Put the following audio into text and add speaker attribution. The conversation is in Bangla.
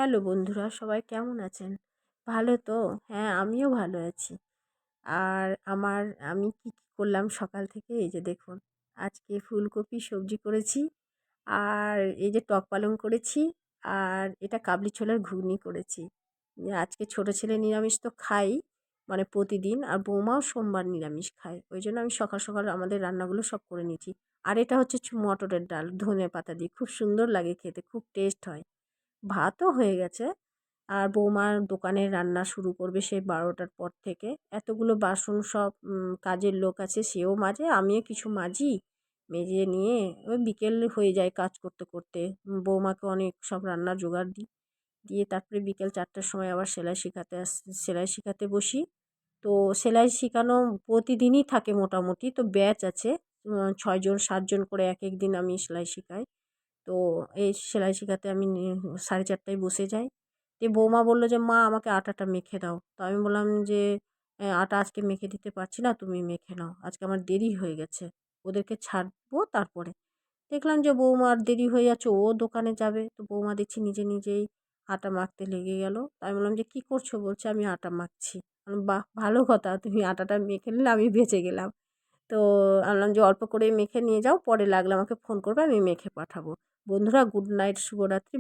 Speaker 1: হ্যালো বন্ধুরা, সবাই কেমন আছেন? ভালো তো? হ্যাঁ, আমিও ভালো আছি। আর আমি কি করলাম সকাল থেকে এই যে দেখুন, আজকে ফুলকপি সবজি করেছি, আর এই যে টক পালং করেছি, আর এটা কাবলি ছোলার ঘুগনি করেছি। আজকে ছোট ছেলে নিরামিষ তো খাই, মানে প্রতিদিন, আর বৌমাও সোমবার নিরামিষ খায়। ওই জন্য আমি সকাল সকাল আমাদের রান্নাগুলো সব করে নিয়েছি। আর এটা হচ্ছে মটরের ডাল ধনেপাতা দিয়ে, খুব সুন্দর লাগে খেতে, খুব টেস্ট হয়। ভাতও হয়ে গেছে। আর বৌমার দোকানের রান্না শুরু করবে সেই 12টার পর থেকে। এতগুলো বাসন সব কাজের লোক আছে, সেও মাজে, আমিও কিছু মাজি। মেজে নিয়ে ওই বিকেল হয়ে যায় কাজ করতে করতে। বৌমাকে অনেক সব রান্নার জোগাড় দিই। দিয়ে তারপরে বিকেল 4টার সময় আবার সেলাই শেখাতে বসি। তো সেলাই শেখানো প্রতিদিনই থাকে মোটামুটি। তো ব্যাচ আছে 6 জন 7 জন করে একেক দিন আমি সেলাই শেখাই। তো এই সেলাই শেখাতে আমি 4:30টায় বসে যাই। দিয়ে বৌমা বলল যে, "মা, আমাকে আটাটা মেখে দাও।" তো আমি বললাম যে, আটা আজকে মেখে দিতে পারছি না, তুমি মেখে নাও। আজকে আমার দেরি হয়ে গেছে। ওদেরকে ছাড়বো তারপরে।" দেখলাম যে বৌমার দেরি হয়ে যাচ্ছে, ও দোকানে যাবে। তো বৌমা দেখছি নিজে নিজেই আটা মাখতে লেগে গেল। তো আমি বললাম যে, "কী করছো?" বলছে, "আমি আটা মাখছি।" আমি বললাম, "বাহ! ভালো কথা। তুমি আটাটা মেখে নিলে, আমি বেঁচে গেলাম।" তো আমি বললাম যে, "অল্প করে মেখে নিয়ে যাও, পরে লাগলে আমাকে ফোন করবে, আমি মেখে পাঠাবো।" বন্ধুরা, গুড নাইট, শুভরাত্রি।